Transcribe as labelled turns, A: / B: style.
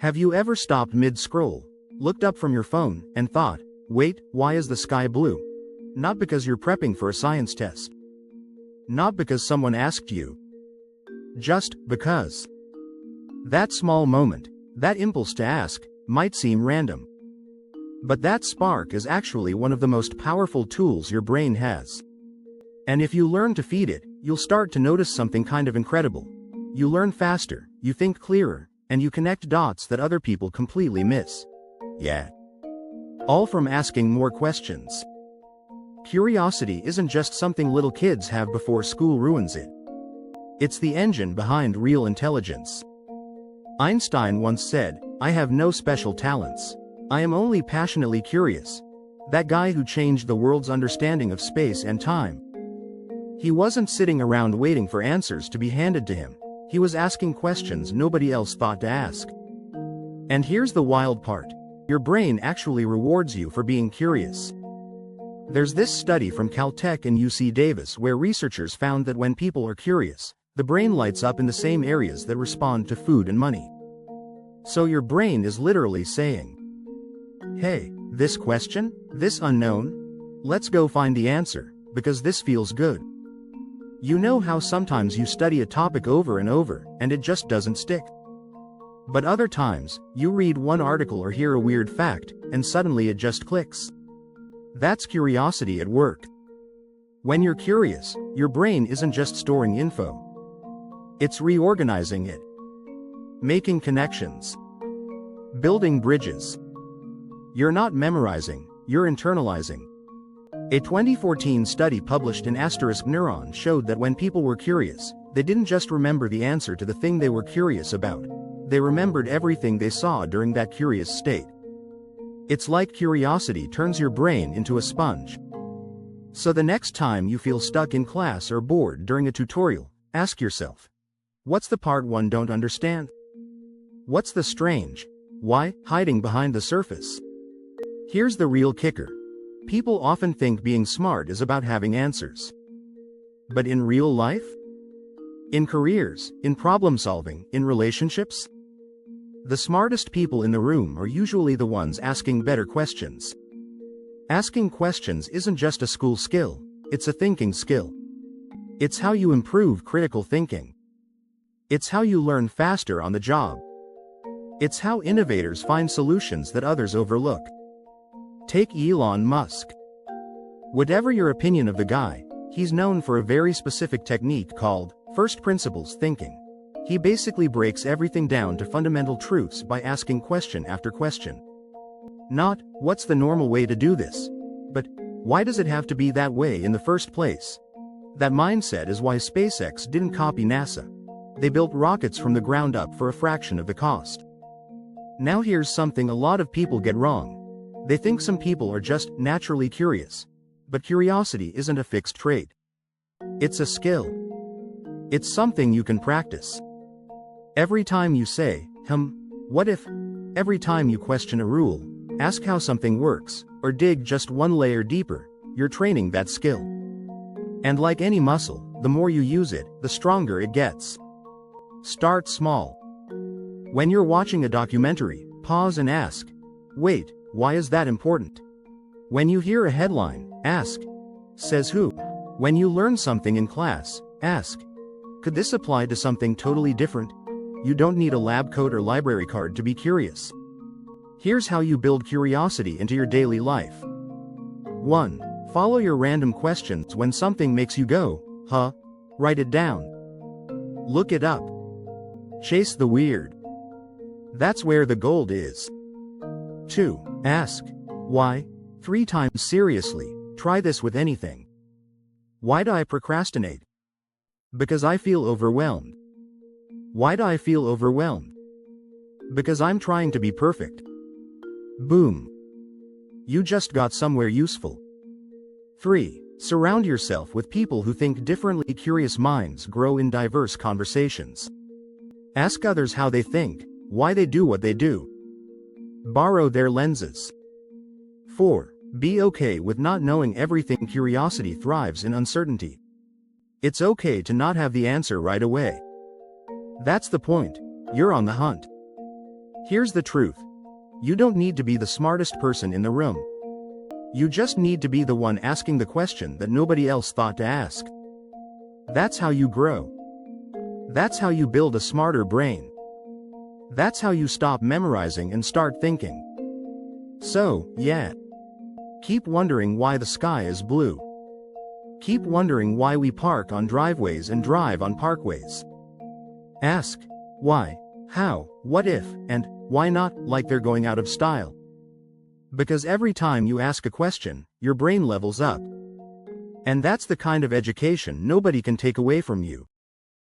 A: Have you ever stopped mid-scroll, looked up from your phone, and thought, wait, why is the sky blue? Not because you're prepping for a science test. Not because someone asked you. Just because. That small moment, that impulse to ask, might seem random. But that spark is actually one of the most powerful tools your brain has. And if you learn to feed it, you'll start to notice something kind of incredible. You learn faster, you think clearer, and you connect dots that other people completely miss. Yeah. All from asking more questions. Curiosity isn't just something little kids have before school ruins it. It's the engine behind real intelligence. Einstein once said, "I have no special talents. I am only passionately curious." That guy who changed the world's understanding of space and time. He wasn't sitting around waiting for answers to be handed to him. He was asking questions nobody else thought to ask. And here's the wild part. Your brain actually rewards you for being curious. There's this study from Caltech and UC Davis where researchers found that when people are curious, the brain lights up in the same areas that respond to food and money. So your brain is literally saying, hey, this question, this unknown? Let's go find the answer, because this feels good. You know how sometimes you study a topic over and over, and it just doesn't stick? But other times, you read one article or hear a weird fact, and suddenly it just clicks. That's curiosity at work. When you're curious, your brain isn't just storing info. It's reorganizing it. Making connections. Building bridges. You're not memorizing, you're internalizing. A 2014 study published in *Neuron showed that when people were curious, they didn't just remember the answer to the thing they were curious about. They remembered everything they saw during that curious state. It's like curiosity turns your brain into a sponge. So the next time you feel stuck in class or bored during a tutorial, ask yourself, what's the part one don't understand? What's the strange, why, hiding behind the surface? Here's the real kicker. People often think being smart is about having answers. But in real life? In careers, in problem solving, in relationships? The smartest people in the room are usually the ones asking better questions. Asking questions isn't just a school skill, it's a thinking skill. It's how you improve critical thinking. It's how you learn faster on the job. It's how innovators find solutions that others overlook. Take Elon Musk. Whatever your opinion of the guy, he's known for a very specific technique called first principles thinking. He basically breaks everything down to fundamental truths by asking question after question. Not, what's the normal way to do this? But, why does it have to be that way in the first place? That mindset is why SpaceX didn't copy NASA. They built rockets from the ground up for a fraction of the cost. Now here's something a lot of people get wrong. They think some people are just naturally curious. But curiosity isn't a fixed trait. It's a skill. It's something you can practice. Every time you say, what if? Every time you question a rule, ask how something works, or dig just one layer deeper, you're training that skill. And like any muscle, the more you use it, the stronger it gets. Start small. When you're watching a documentary, pause and ask, wait, why is that important? When you hear a headline, ask, says who? When you learn something in class, ask, could this apply to something totally different? You don't need a lab coat or library card to be curious. Here's how you build curiosity into your daily life. 1. Follow your random questions when something makes you go, huh? Write it down. Look it up. Chase the weird. That's where the gold is. 2. Ask, why? 3 times seriously. Try this with anything. Why do I procrastinate? Because I feel overwhelmed. Why do I feel overwhelmed? Because I'm trying to be perfect. Boom. You just got somewhere useful. 3. Surround yourself with people who think differently. Curious minds grow in diverse conversations. Ask others how they think, why they do what they do. Borrow their lenses. 4. Be okay with not knowing everything. Curiosity thrives in uncertainty. It's okay to not have the answer right away. That's the point. You're on the hunt. Here's the truth. You don't need to be the smartest person in the room. You just need to be the one asking the question that nobody else thought to ask. That's how you grow. That's how you build a smarter brain. That's how you stop memorizing and start thinking. So, yeah. Keep wondering why the sky is blue. Keep wondering why we park on driveways and drive on parkways. Ask, why, how, what if, and why not, like they're going out of style. Because every time you ask a question, your brain levels up. And that's the kind of education nobody can take away from you.